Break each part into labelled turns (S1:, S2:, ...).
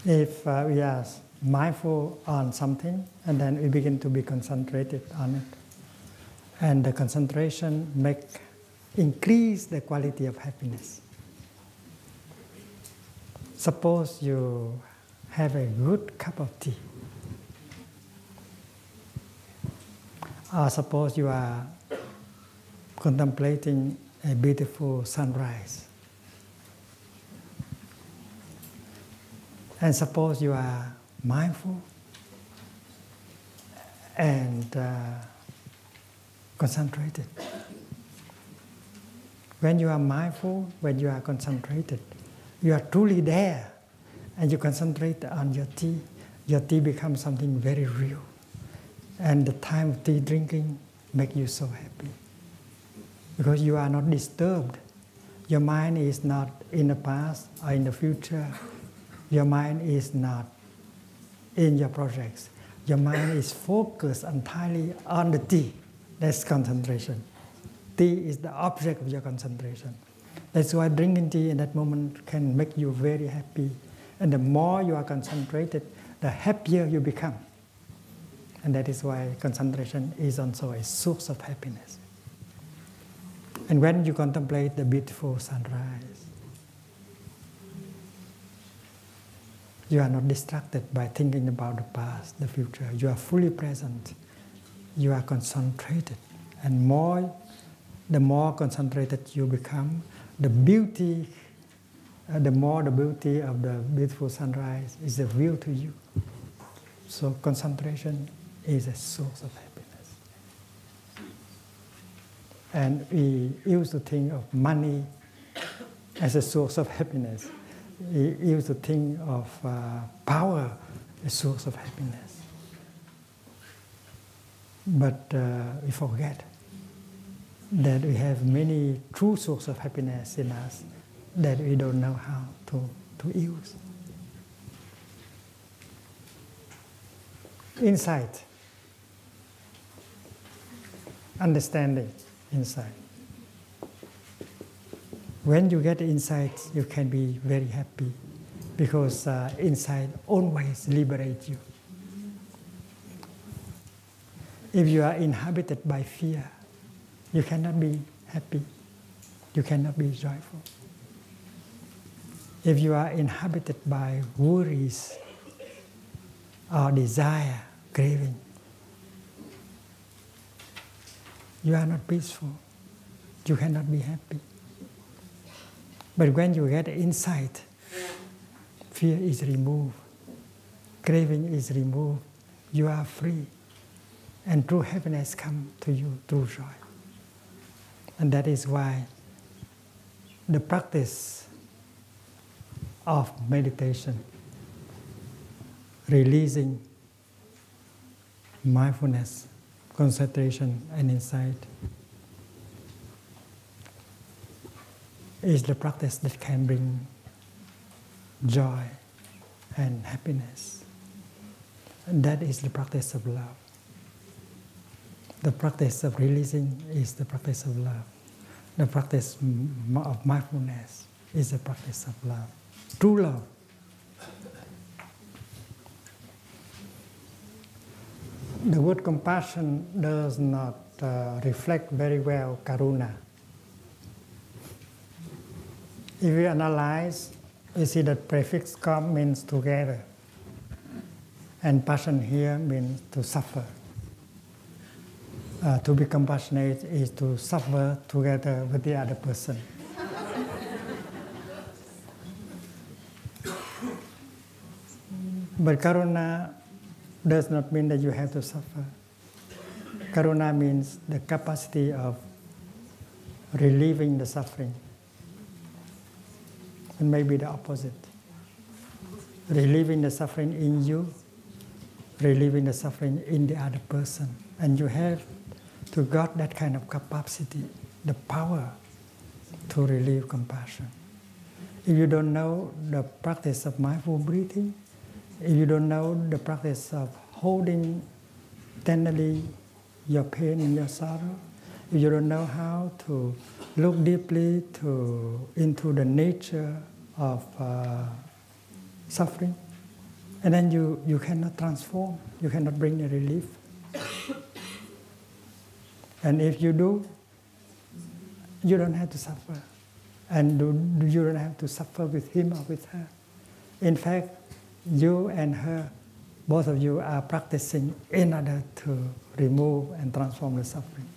S1: If we are mindful on something, and then we begin to be concentrated on it, and the concentration increase the quality of happiness. Suppose you have a good cup of tea, or suppose you are contemplating a beautiful sunrise, and suppose you are mindful and concentrated. When you are mindful, when you are concentrated, you are truly there, and you concentrate on your tea becomes something very real. And the time of tea drinking makes you so happy. Because you are not disturbed. Your mind is not in the past or in the future. Your mind is not in your projects. Your mind is focused entirely on the tea. That's concentration. Tea is the object of your concentration. That's why drinking tea in that moment can make you very happy. And the more you are concentrated, the happier you become. And that is why concentration is also a source of happiness. And when you contemplate the beautiful sunrise, you are not distracted by thinking about the past, the future. You are fully present. You are concentrated. And the more concentrated you become, the more the beauty of the beautiful sunrise is a view to you. So concentration is a source of happiness. And we used to think of money as a source of happiness. We used to think of power as a source of happiness. But we forget that we have many true sources of happiness in us that we don't know how to use. Insight, understanding, insight. When you get insight, you can be very happy because insight always liberates you. If you are inhabited by fear, you cannot be happy. You cannot be joyful. If you are inhabited by worries or desire, craving, you are not peaceful. You cannot be happy. But when you get insight, fear is removed, craving is removed, you are free, and true happiness comes to you through joy. And that is why the practice of meditation, releasing mindfulness, concentration, and insight, is the practice that can bring joy and happiness. And that is the practice of love. The practice of releasing is the practice of love. The practice of mindfulness is the practice of love. True love. The word compassion does not reflect very well karuna. If we analyze, we see that prefix kom means together, and passion here means to suffer. To be compassionate is to suffer together with the other person. But karuna does not mean that you have to suffer. Karuna means the capacity of relieving the suffering. And maybe the opposite. Relieving the suffering in you, relieving the suffering in the other person. And you have to got that kind of capacity, the power to relieve compassion. If you don't know the practice of mindful breathing, if you don't know the practice of holding tenderly your pain and your sorrow, if you don't know how to look deeply into the nature of suffering, And then you cannot transform, you cannot bring a relief. And if you do, you don't have to suffer. And you don't have to suffer with him or with her. In fact, you and her, both of you are practicing in order to remove and transform the suffering.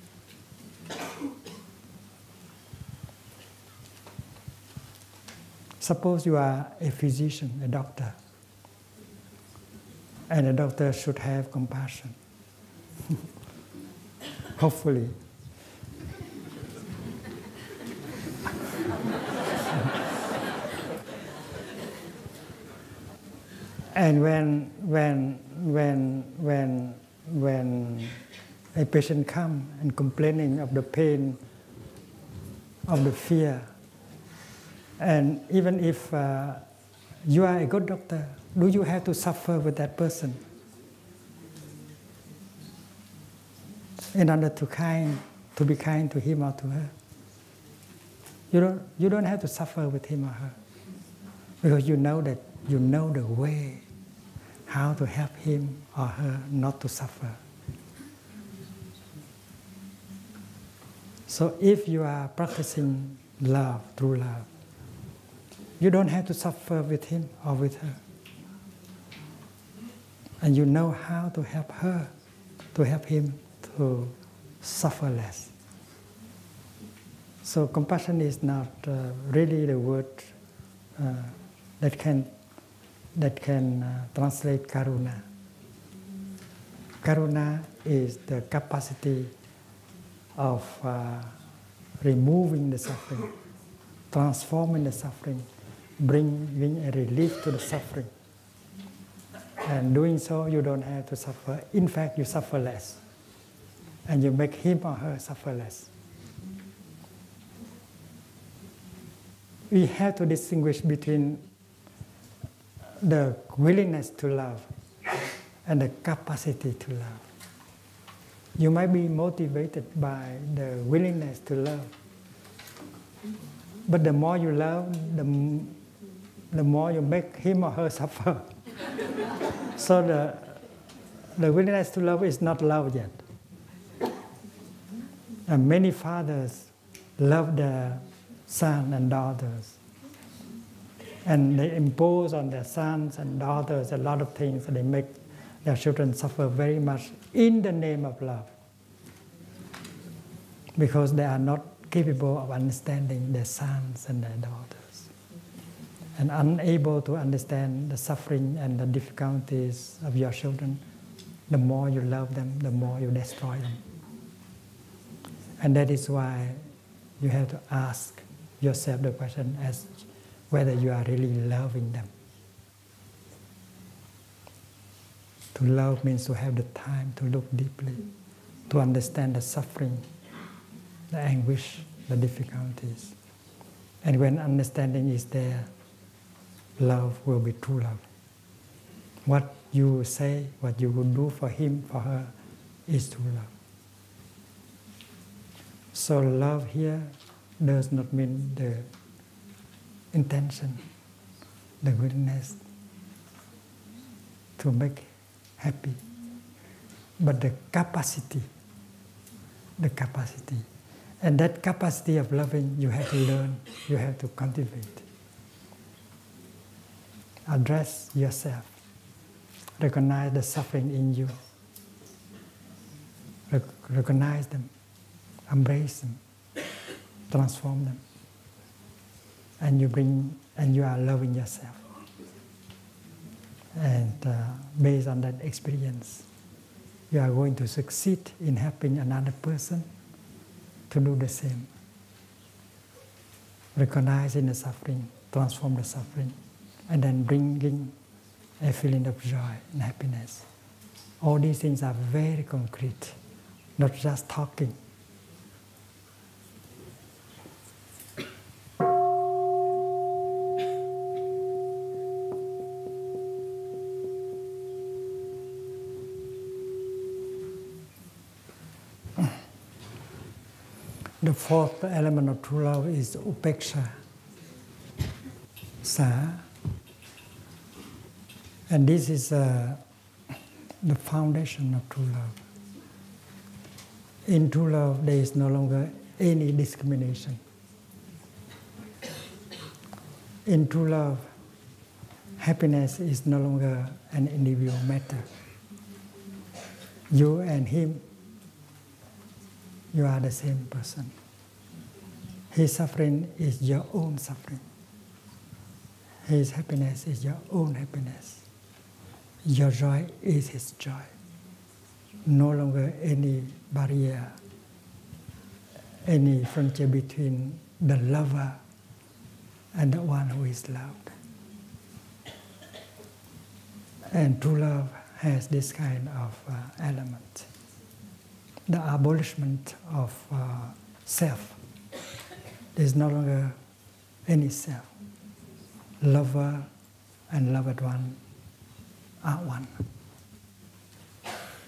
S1: Suppose you are a physician, a doctor, and a doctor should have compassion. Hopefully. And when a patient comes and complaining of the pain, of the fear, and even if you are a good doctor, do you have to suffer with that person in order to be kind to him or to her? You don't have to suffer with him or her, because you know that you know the way how to help him or her not to suffer. So if you are practicing love, true love, you don't have to suffer with him or with her. And you know how to help her, to help him to suffer less. So compassion is not really the word that can translate karuna. Karuna is the capacity of removing the suffering, transforming the suffering, bringing a relief to the suffering. And doing so, you don't have to suffer. In fact, you suffer less. And you make him or her suffer less. We have to distinguish between the willingness to love and the capacity to love. You might be motivated by the willingness to love. But the more you love, the more you make him or her suffer. So the willingness to love is not love yet. And many fathers love their sons and daughters. And they impose on their sons and daughters a lot of things, and they make their children suffer very much in the name of love. Because they are not capable of understanding their sons and their daughters. And unable to understand the suffering and the difficulties of your children, the more you love them, the more you destroy them. And that is why you have to ask yourself the question as whether you are really loving them. To love means to have the time to look deeply, to understand the suffering, the anguish, the difficulties. And when understanding is there, love will be true love. What you will say, what you will do for him, for her, is true love. So love here does not mean the intention, the willingness to make happy, but the capacity. And that capacity of loving, you have to learn, you have to cultivate. Address yourself. Recognize the suffering in you. Recognize them. Embrace them. Transform them. And you are loving yourself. And based on that experience, you are going to succeed in helping another person to do the same. Recognizing the suffering, transform the suffering, and then bringing a feeling of joy and happiness. All these things are very concrete, not just talking. The fourth element of true love is upeksha. Sa. And this is the foundation of true love. In true love, there is no longer any discrimination. In true love, happiness is no longer an individual matter. You and him, you are the same person. His suffering is your own suffering. His happiness is your own happiness. Your joy is his joy. No longer any barrier, any frontier between the lover and the one who is loved. And true love has this kind of element. The abolishment of self. There is no longer any self. Lover and loved one are one.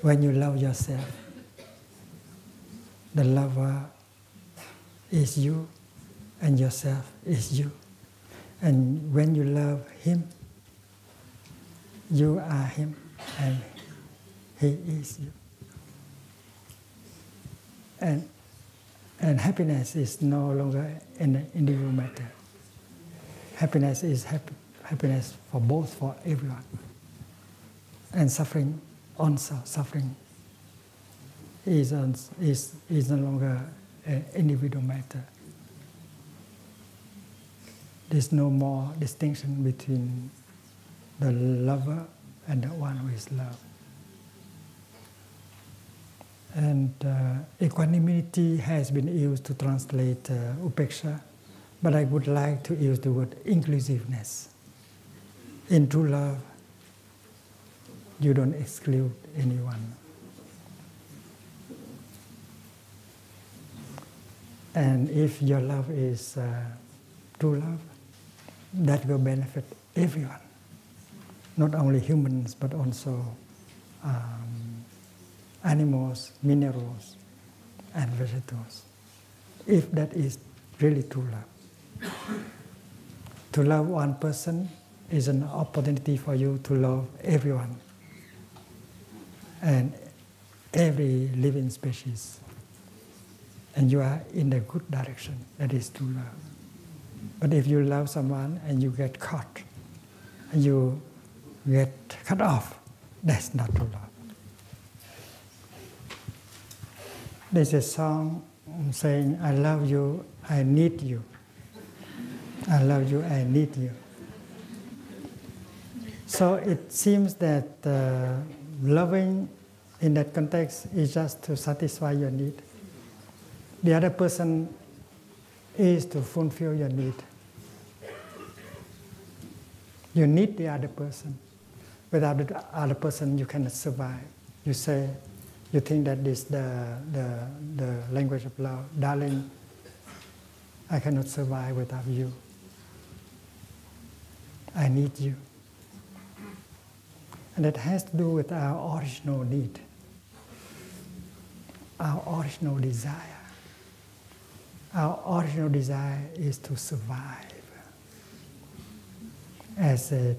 S1: When you love yourself, the lover is you and yourself is you. And when you love him, you are him and he is you. And happiness is no longer an individual matter. Happiness is happiness for both, for everyone. And suffering also, suffering is no longer an individual matter. There's no more distinction between the lover and the one who is loved. And equanimity has been used to translate upeksha, but I would like to use the word inclusiveness. In true love, you don't exclude anyone. And if your love is true love, that will benefit everyone. Not only humans, but also animals, minerals, and vegetables. If that is really true love. To love one person is an opportunity for you to love everyone and every living species. And you are in the good direction. That is true love. But if you love someone and you get caught, and you get cut off, that's not true love. There's a song saying, I love you, I need you. I love you, I need you. So it seems that loving in that context is just to satisfy your need. The other person is to fulfill your need. You need the other person. Without the other person, you cannot survive. You say, you think that this is the language of love. Darling, I cannot survive without you. I need you. And that has to do with our original need, our original desire. Our original desire is to survive. As a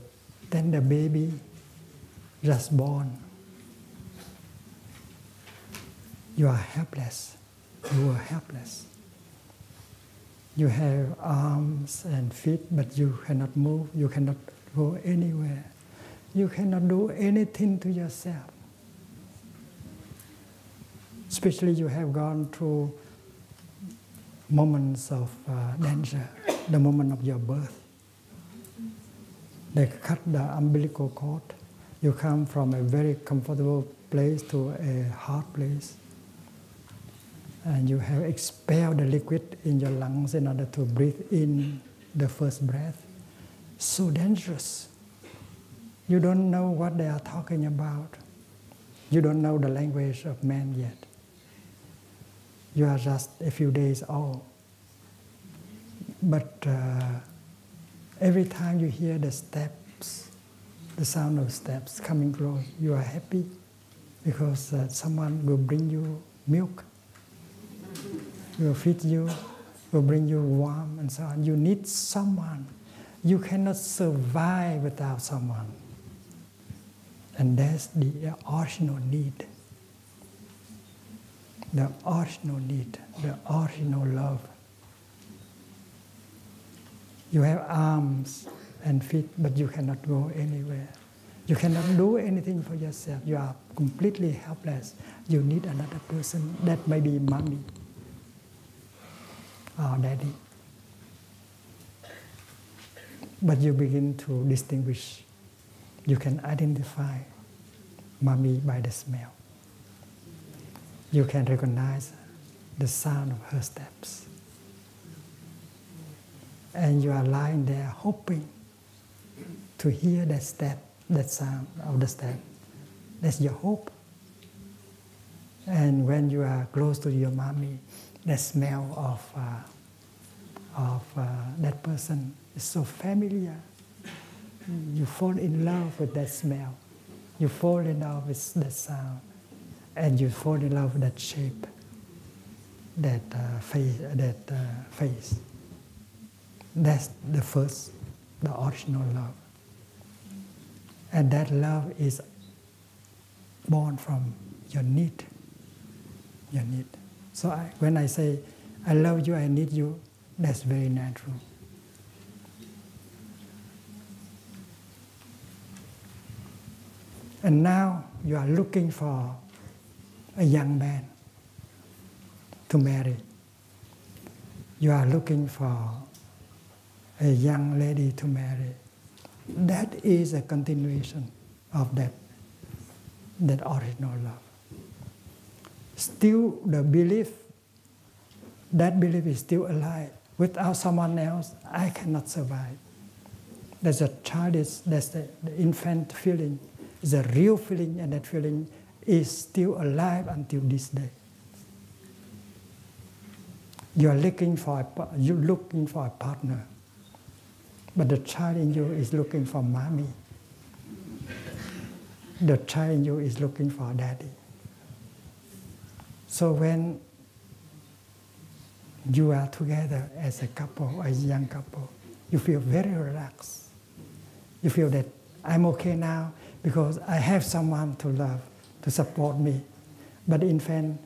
S1: tender baby just born, you are helpless. You are helpless. You have arms and feet, but you cannot move. You cannot go anywhere. You cannot do anything to yourself. Especially you have gone through moments of danger, the moment of your birth. They cut the umbilical cord. You come from a very comfortable place to a hard place. And you have expelled the liquid in your lungs in order to breathe in the first breath. So dangerous. You don't know what they are talking about. You don't know the language of man yet. You are just a few days old. But every time you hear the steps, the sound of steps coming close, you are happy because someone will bring you milk, will feed you, will bring you warmth and so on. You need someone. You cannot survive without someone. And that's the original need. The original need, the original love. You have arms and feet, but you cannot go anywhere. You cannot do anything for yourself. You are completely helpless. You need another person. That may be mommy or daddy. But you begin to distinguish. You can identify mommy by the smell. You can recognize the sound of her steps. And you are lying there hoping to hear that step, that sound of the step. That's your hope. And when you are close to your mommy, the smell of that person is so familiar. You fall in love with that smell. You fall in love with that sound. And you fall in love with that shape, that face. That's the first, the original love. And that love is born from your need. Your need. So when I say, I love you, I need you, that's very natural. And now you are looking for a young man to marry. You are looking for a young lady to marry. That is a continuation of that original love. Still the belief, that belief is still alive. Without someone else, I cannot survive. There's a childish, that's the infant feeling. It's a real feeling, and that feeling is still alive until this day. You're looking for a partner, but the child in you is looking for mommy. The child in you is looking for daddy. So when you are together as a couple, a young couple, you feel very relaxed. You feel that I'm okay now because I have someone to love, to support me. But the infant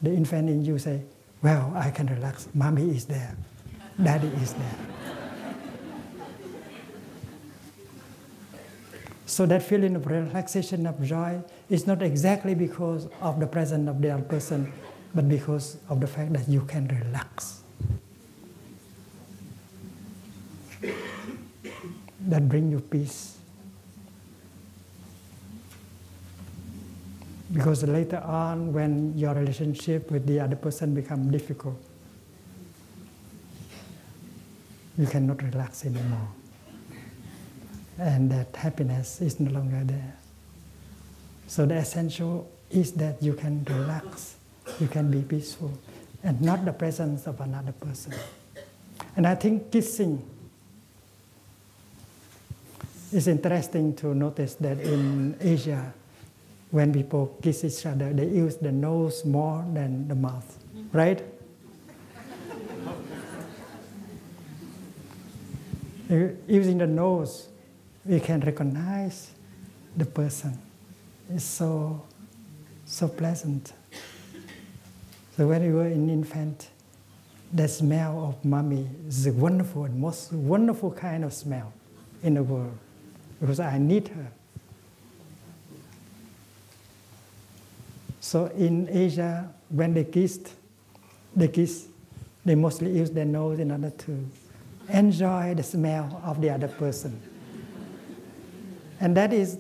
S1: in you say, well, I can relax. Mommy is there. Daddy is there. So that feeling of relaxation, of joy, is not exactly because of the presence of the other person, but because of the fact that you can relax. That brings you peace. Because later on, when your relationship with the other person becomes difficult, you cannot relax anymore. And that happiness is no longer there. So the essential is that you can relax, you can be peaceful, and not the presence of another person. And I think kissing is interesting to notice that in Asia, when people kiss each other, they use the nose more than the mouth, right? Using the nose, we can recognize the person. It's so pleasant. So when you were an infant, the smell of mommy is the wonderful and most wonderful kind of smell in the world, because I need her. So in Asia, when they kiss, they mostly use their nose in order to enjoy the smell of the other person. And that is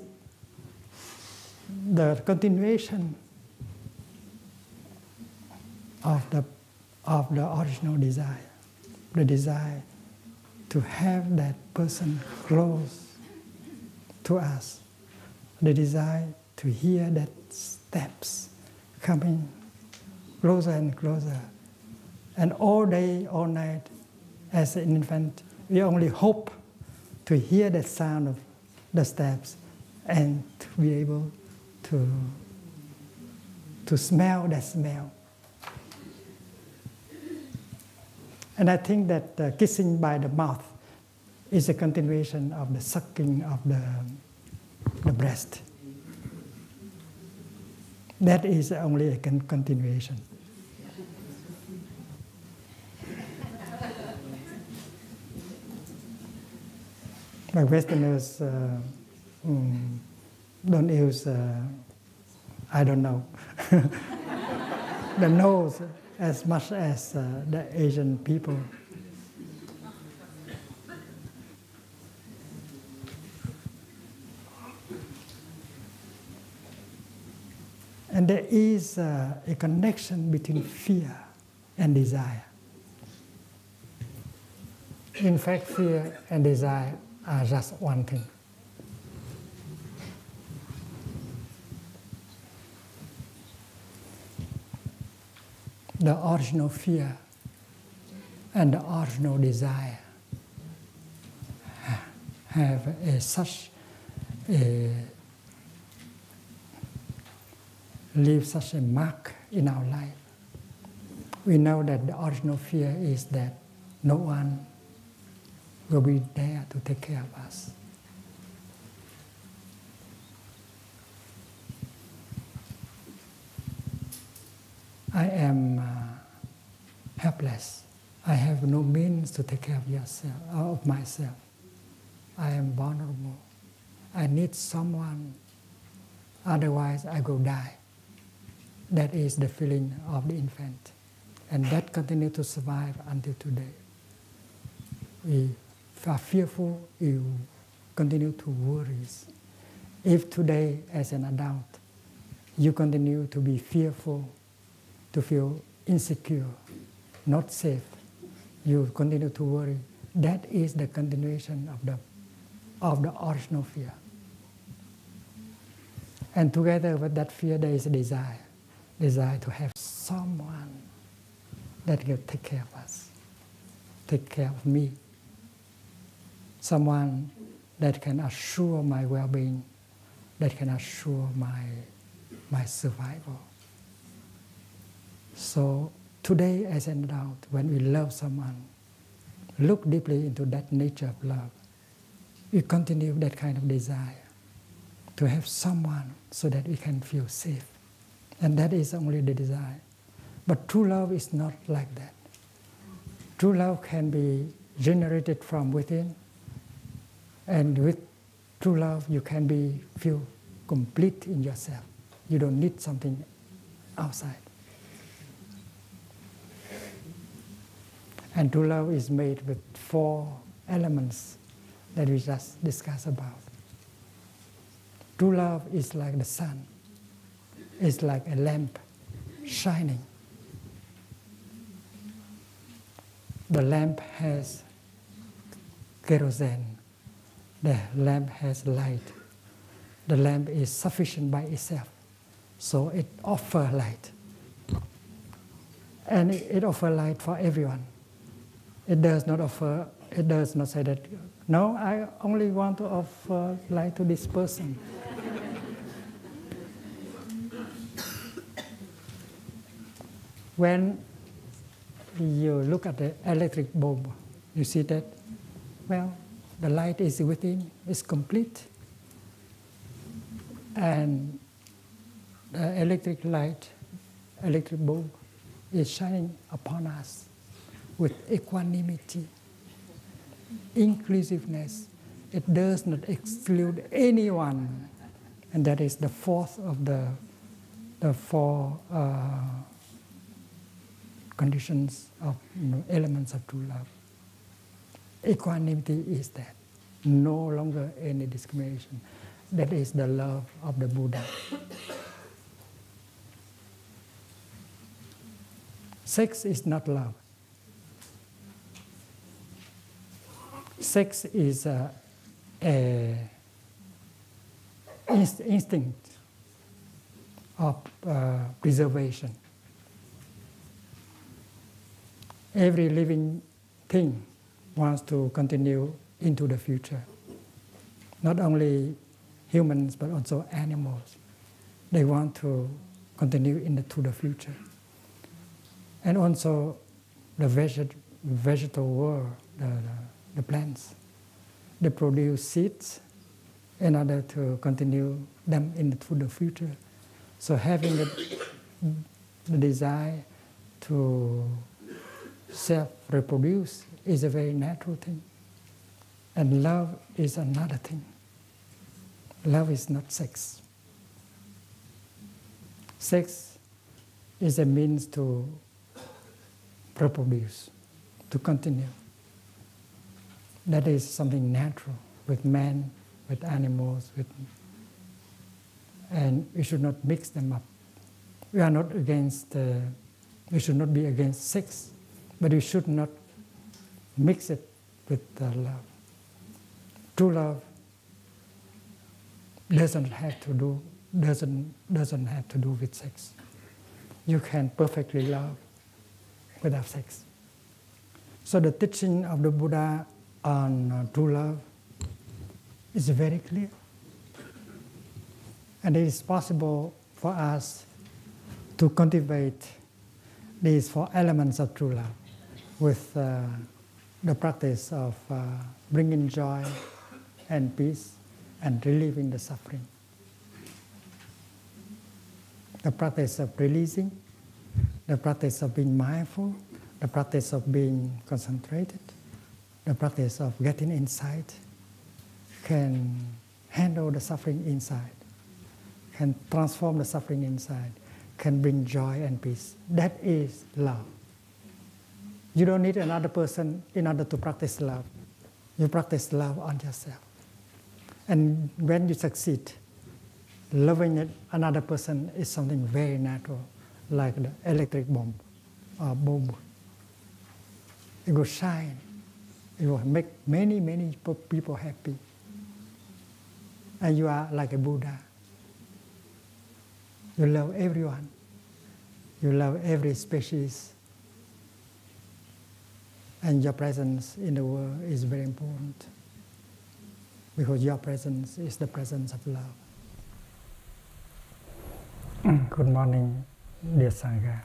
S1: the continuation of the original desire, the desire to have that person close to us, the desire to hear that steps coming closer and closer. And all day, all night, as an infant, we only hope to hear that sound of the steps and to be able to smell that smell. And I think that kissing by the mouth is a continuation of the sucking of the breast. That is only a continuation. Like Westerners don't use, I don't know, the nose as much as the Asian people. And there is a connection between fear and desire. In fact, fear and desire are just one thing. The original fear and the original desire have leave such a mark in our life. We know that the original fear is that no one will be there to take care of us. I am helpless. I have no means to take care of myself. I am vulnerable. I need someone, otherwise I will die. That is the feeling of the infant. And that continues to survive until today. We are fearful, you continue to worry. If today, as an adult, you continue to be fearful, to feel insecure, not safe, you continue to worry, that is the continuation of the original fear. And together with that fear, there is a desire to have someone that will take care of us, take care of me, someone that can assure my well-being, that can assure my survival. So today, as an adult, when we love someone, look deeply into that nature of love. We continue that kind of desire to have someone so that we can feel safe. And that is only the desire. But true love is not like that. True love can be generated from within. And with true love, you can feel complete in yourself. You don't need something outside. And true love is made with 4 elements that we just discussed about. True love is like the sun. It's like a lamp shining. The lamp has kerosene. The lamp has light. The lamp is sufficient by itself, so it offers light. And it offers light for everyone. It does not say that, no, I only want to offer light to this person. When you look at the electric bulb, you see that, well, the light is within, it's complete. And the electric bulb is shining upon us with equanimity, inclusiveness. It does not exclude anyone. And that is the fourth of the 4 conditions of elements of true love. Equanimity is that. No longer any discrimination. That is the love of the Buddha. Sex is not love. Sex is an instinct of preservation. Every living thing wants to continue into the future. Not only humans, but also animals. They want to continue into the future. And also the vegetable world, the plants, they produce seeds in order to continue them into the future. So having the desire to self-reproduce is a very natural thing. And love is another thing. Love is not sex. Sex is a means to reproduce, to continue. That is something natural with man, with animals, and we should not mix them up. We are not against, we should not be against sex, but we should not mix it with love. True love doesn't have to do with sex. You can perfectly love without sex. So the teaching of the Buddha on true love is very clear. And it is possible for us to cultivate these 4 elements of true love with the practice of bringing joy and peace and relieving the suffering. The practice of releasing, the practice of being mindful, the practice of being concentrated, the practice of getting insight can handle the suffering inside, can transform the suffering inside, can bring joy and peace. That is love. You don't need another person in order to practice love. You practice love on yourself. And when you succeed, loving another person is something very natural, like the electric bulb or bulb. It will shine. It will make many, many people happy. And you are like a Buddha. You love everyone. You love every species. And your presence in the world is very important, because your presence is the presence of love. Good morning, dear Sangha.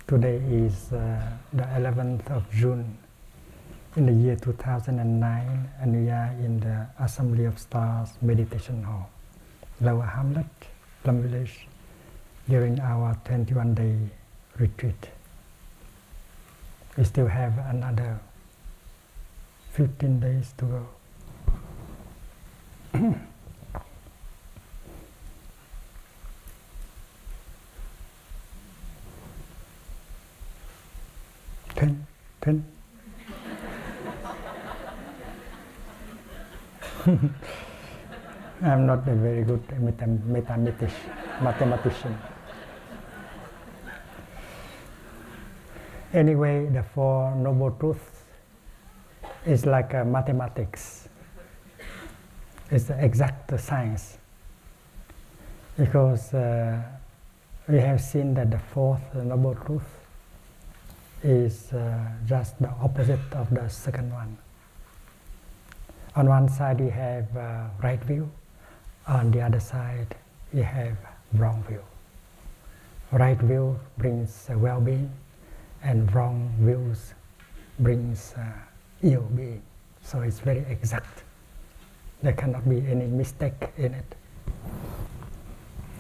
S1: Today is the 11th of June in the year 2009, and we are in the Assembly of Stars Meditation Hall, Lower Hamlet, Plum Village, during our 21-day retreat. We still have another 15 days to go. Ten. I'm not a very good mathematician. Anyway, the 4 Noble Truths is like mathematics. It's the exact science. Because we have seen that the 4th Noble Truth is just the opposite of the second one. On one side we have right view, on the other side we have wrong view. Right view brings well-being, and wrong views brings ill-being. So it's very exact. There cannot be any mistake in it.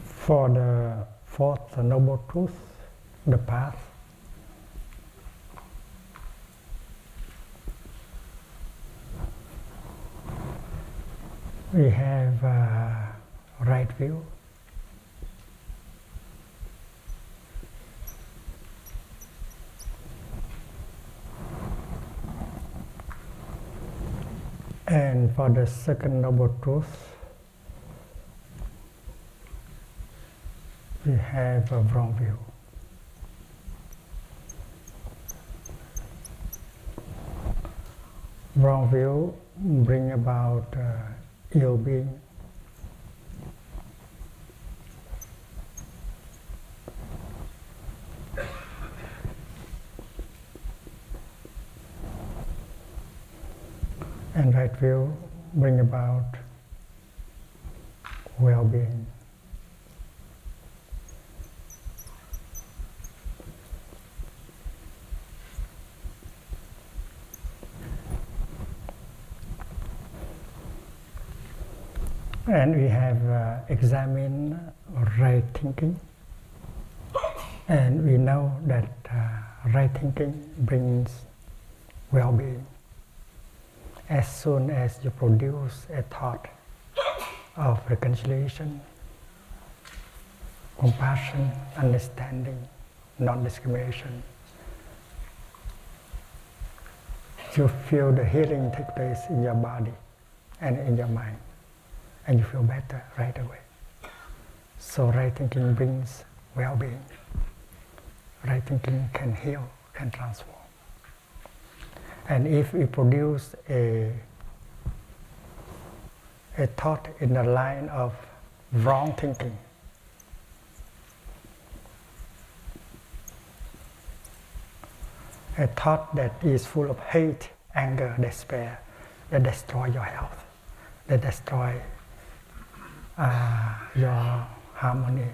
S1: For the 4th Noble Truth, the path, we have right view, and for the second Noble Truth, we have a wrong view. Wrong view bring about ill-being. And right view bring about well-being. And we have examined right thinking. And we know that right thinking brings well-being. As soon as you produce a thought of reconciliation, compassion, understanding, non-discrimination, you feel the healing take place in your body and in your mind, and you feel better right away. So right thinking brings well-being. Right thinking can heal, can transform. And if we produce a thought in the line of wrong thinking, a thought that is full of hate, anger, despair, that destroy your health, that destroy your harmony,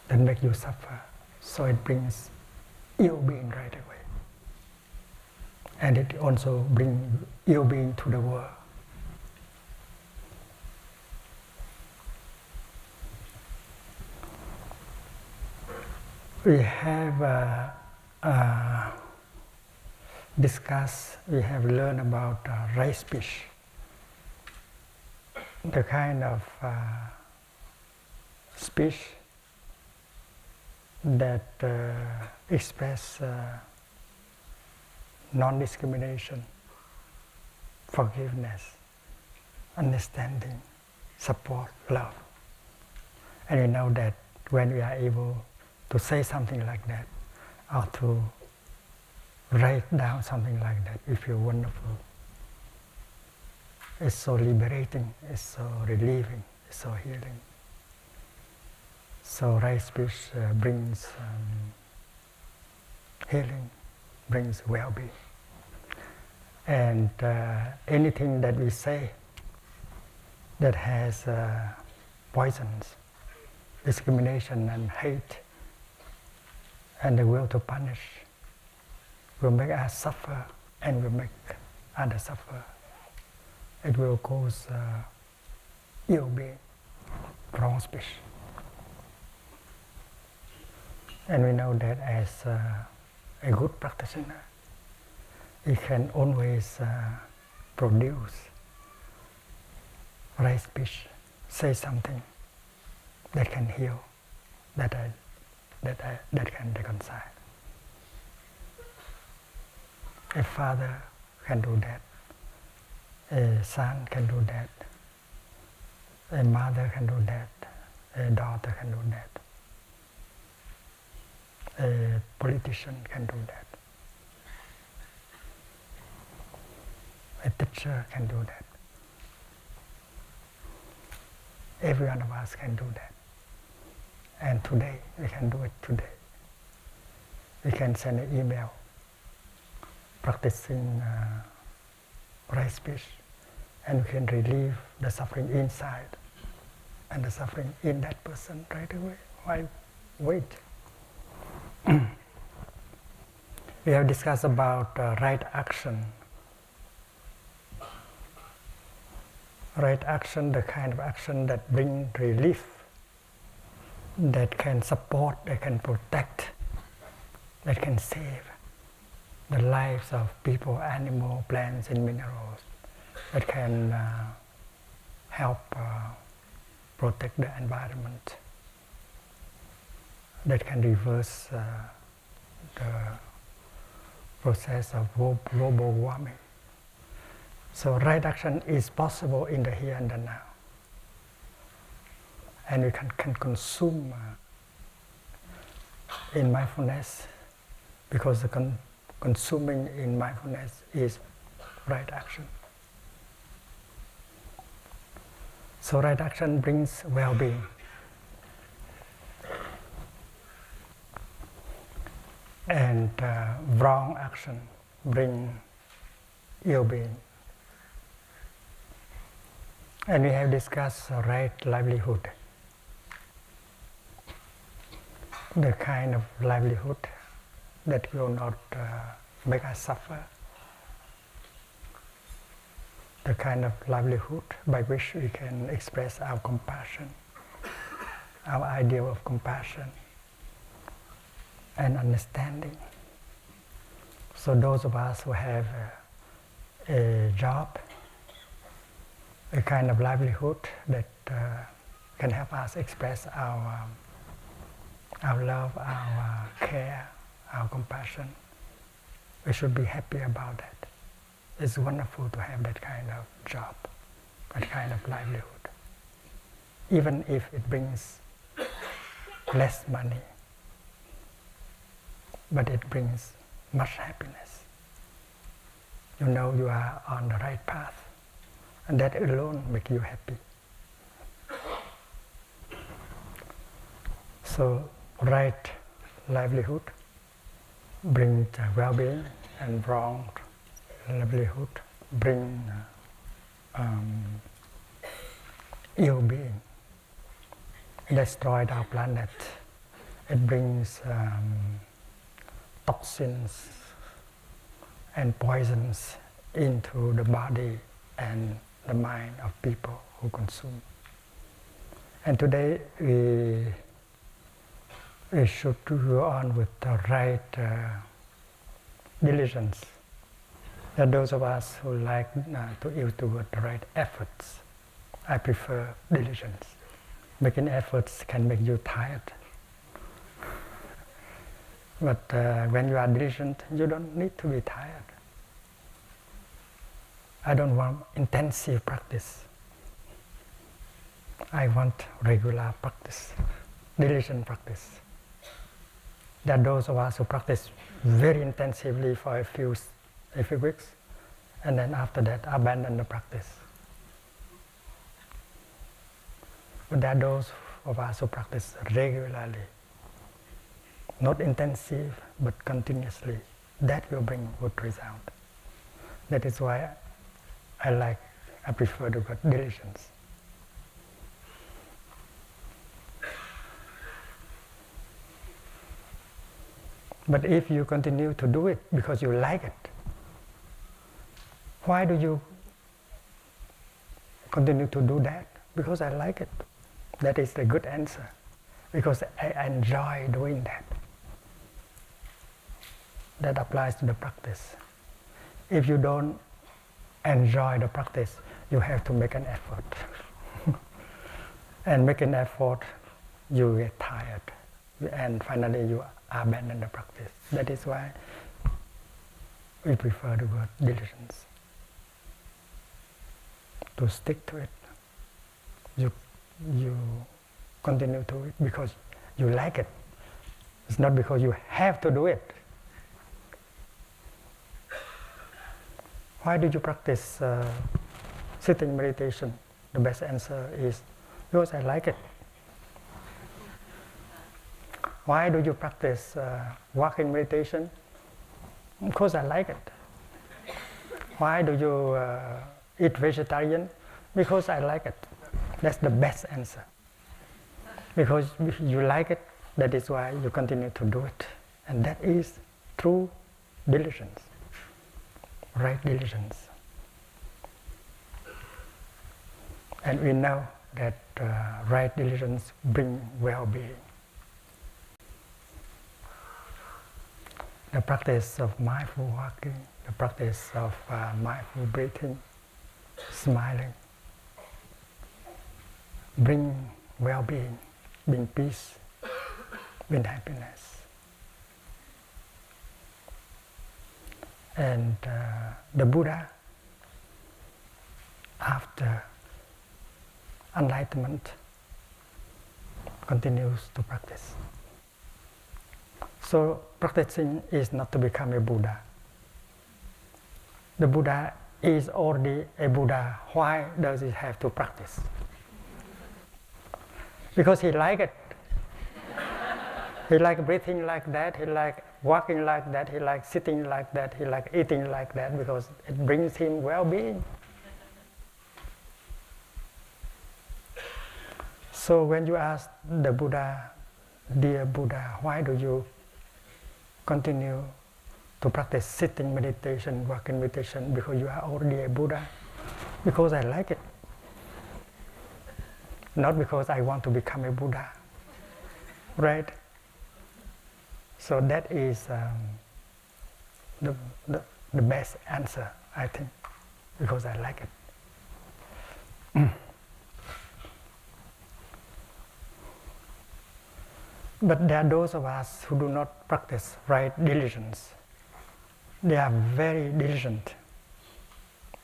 S1: that make you suffer. So it brings ill-being right away. And it also brings ill-being to the world. We have discussed, we have learned about right speech, the kind of speech that express non-discrimination, forgiveness, understanding, support, love. And we know that when we are able to say something like that, or to write down something like that, we feel wonderful. It's so liberating, it's so relieving, it's so healing. So right speech brings healing, brings well-being. And anything that we say that has poisons, discrimination and hate, and the will to punish, will make us suffer and will make others suffer. It will cause ill-being, wrong speech. And we know that as a good practitioner, he can always produce right speech, say something that can heal, that can reconcile. A father can do that, a son can do that, a mother can do that, a daughter can do that, a politician can do that, a teacher can do that. Every one of us can do that. And today, we can do it today. We can send an email practicing right speech, and we can relieve the suffering inside and the suffering in that person right away. Why wait? We have discussed about right action. Right action, the kind of action that brings relief, that can support, that can protect, that can save the lives of people, animals, plants, and minerals, that can help protect the environment, that can reverse the process of global warming. So right action is possible in the here and the now. And we can consume in mindfulness, because the consuming in mindfulness is right action. So right action brings well-being. And wrong action brings ill-being. And we have discussed right livelihood, the kind of livelihood that will not make us suffer, the kind of livelihood by which we can express our compassion, our ideal of compassion and understanding. So those of us who have a job, a kind of livelihood that can help us express our love, our care, our compassion, we should be happy about that. It's wonderful to have that kind of job, that kind of livelihood. Even if it brings less money, but it brings much happiness. You know you are on the right path, and that alone makes you happy. So, right livelihood brings well-being, and wrong livelihood brings ill-being. It destroys our planet. It brings toxins and poisons into the body and the mind of people who consume. And today we should go on with the right diligence. There are those of us who like to use the word right efforts. I prefer diligence. Making efforts can make you tired. But when you are diligent, you don't need to be tired. I don't want intensive practice. I want regular practice, diligent practice. There are those of us who practice very intensively for a few weeks, and then after that abandon the practice. But there are those of us who practice regularly, not intensive, but continuously. That will bring good result. That is why I prefer the word diligence. But if you continue to do it because you like it, why do you continue to do that? Because I like it. That is the good answer. Because I enjoy doing that. That applies to the practice. If you don't enjoy the practice, you have to make an effort. And make an effort, you get tired. And finally you abandon the practice. That is why we prefer the word diligence. To stick to it. You continue to it because you like it. It's not because you have to do it. Why do you practice sitting meditation? The best answer is because I like it. Why do you practice walking meditation? Because I like it. Why do you eat vegetarian? Because I like it. That's the best answer. Because you like it, that is why you continue to do it. And that is true diligence, right diligence. And we know that right diligence brings well-being. The practice of mindful walking, the practice of mindful breathing, smiling, bring well-being, bring peace, bring happiness. And the Buddha, after enlightenment, continues to practice. So practicing is not to become a Buddha. The Buddha is already a Buddha. Why does he have to practice? Because he likes it. He likes breathing like that, he likes walking like that, he likes sitting like that, he likes eating like that, because it brings him well-being. So when you ask the Buddha, dear Buddha, why do you continue to practice sitting meditation, walking meditation? Because you are already a Buddha. because I like it. Not because I want to become a Buddha. Right? So that is the best answer, I think, because I like it. But there are those of us who do not practice right diligence. They are very diligent,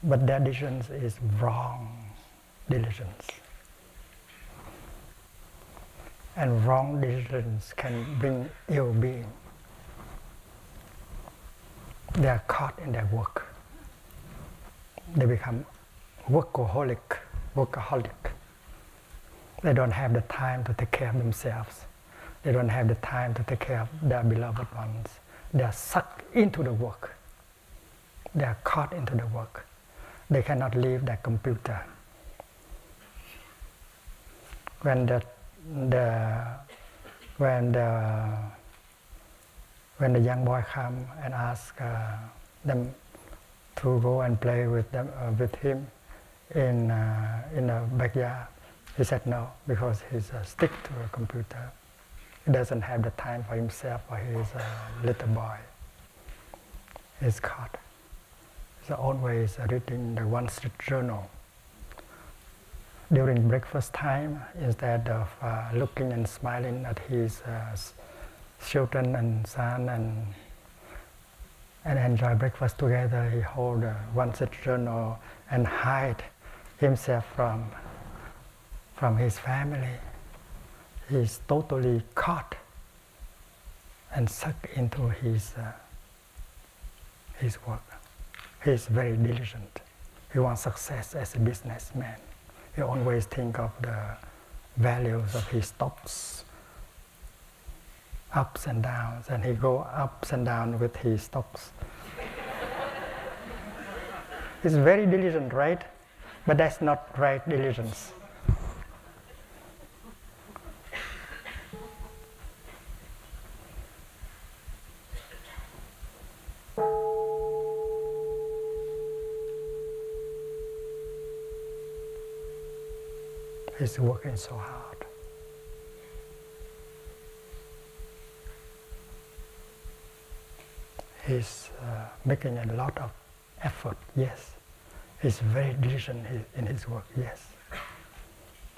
S1: but their diligence is wrong diligence. And wrong diligence can bring ill being. They are caught in their work. They become workaholic. They don't have the time to take care of themselves. They don't have the time to take care of their beloved ones. They are sucked into the work. They are caught into the work. They cannot leave their computer. When the young boy come and ask them to go and play with him in the backyard, he said no, because he's stick to a computer. He doesn't have the time for himself or his little boy. He's caught. He's always reading the one street journal. During breakfast time, instead of looking and smiling at his children and son and enjoy breakfast together, he hold one street journal and hide himself from his family. He's totally caught and sucked into his work. He's very diligent. He wants success as a businessman. He always think of the values of his stocks, ups and downs, and he go ups and down with his stocks. He's very diligent, right? But that's not right diligence. He's working so hard. He's making a lot of effort, yes. He's very diligent in his work, yes.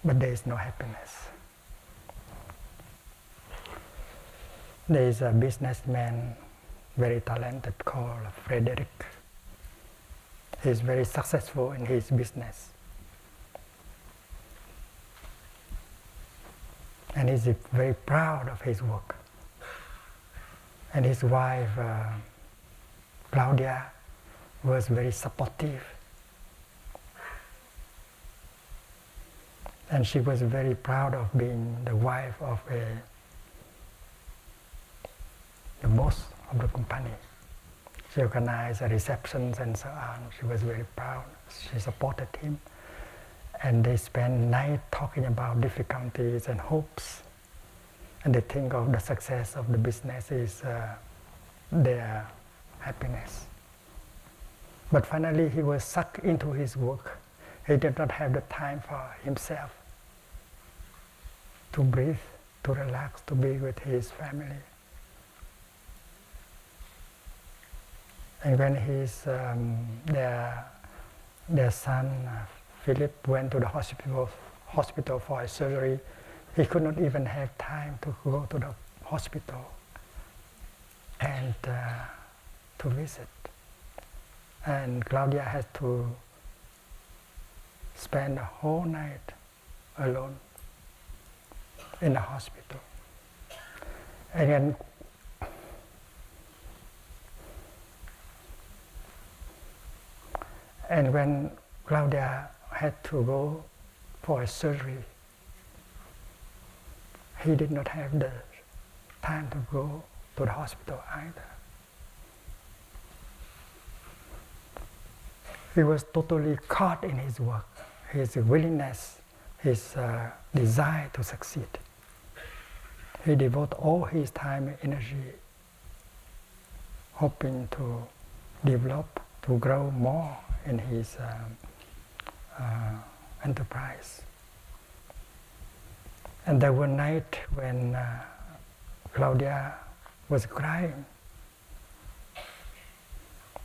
S1: But there is no happiness. There is a businessman, very talented, called Frederick. He's very successful in his business. And he's very proud of his work. And his wife, Claudia, was very supportive. And she was very proud of being the wife of the boss of the company. She organized receptions and so on. She was very proud. She supported him. And they spend night talking about difficulties and hopes. And they think of the success of the business is their happiness. But finally he was sucked into his work. He did not have the time for himself to breathe, to relax, to be with his family. And when their son, Philip, went to the hospital for a surgery, he could not even have time to go to the hospital and to visit. And Claudia had to spend the whole night alone in the hospital. And when Claudia had to go for a surgery, he did not have the time to go to the hospital either. He was totally caught in his work, his willingness, his desire to succeed. He devoted all his time and energy hoping to develop, to grow more in his enterprise. And there was one night when Claudia was crying,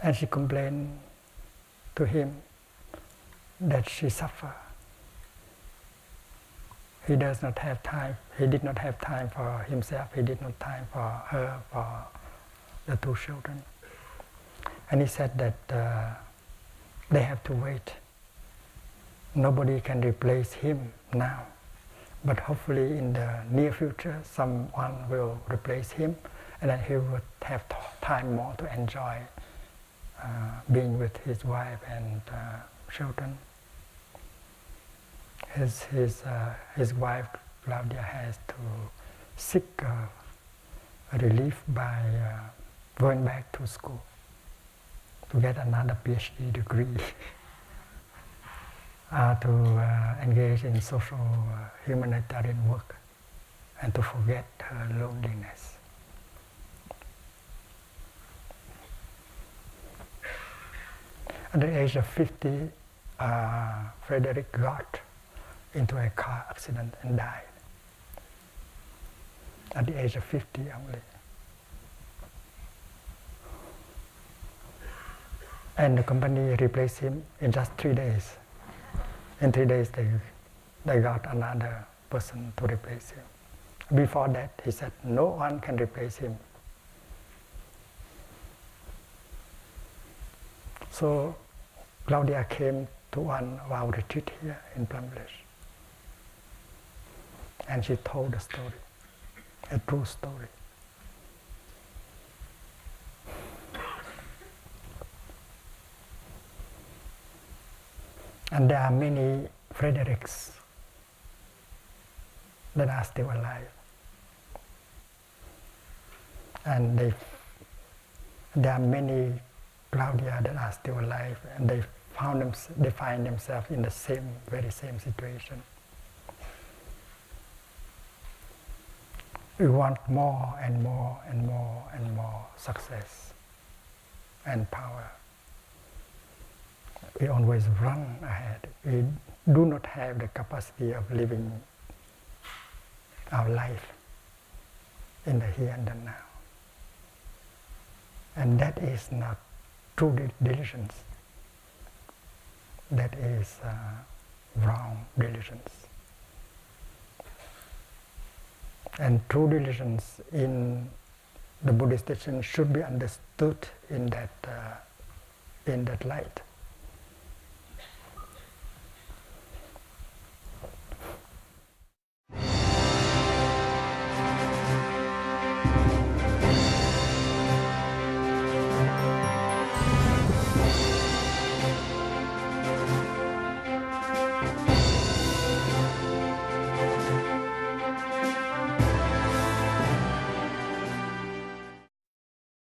S1: and she complained to him that she suffered. He does not have time. He did not have time for himself. He did not have time for her, for the two children. And he said that they have to wait. Nobody can replace him now. But hopefully in the near future, someone will replace him, and then he would have time more to enjoy being with his wife and children. His wife, Claudia, has to seek relief by going back to school to get another PhD degree, to engage in social humanitarian work, and to forget her loneliness. At the age of 50, Frederick got into a car accident and died. At the age of 50 only. And the company replaced him in just 3 days. In 3 days they got another person to replace him. Before that, he said no one can replace him. So Claudia came to one of our retreat here in Plum Village. And she told the story, a true story. And there are many Fredericks that are still alive. And there are many Claudia that are still alive, and they find themselves in the very same situation. We want more and more and more and more success and power. We always run ahead. We do not have the capacity of living our life in the here and the now. And that is not true diligence. That is wrong diligence. And true diligence in the Buddhist teaching should be understood in that light.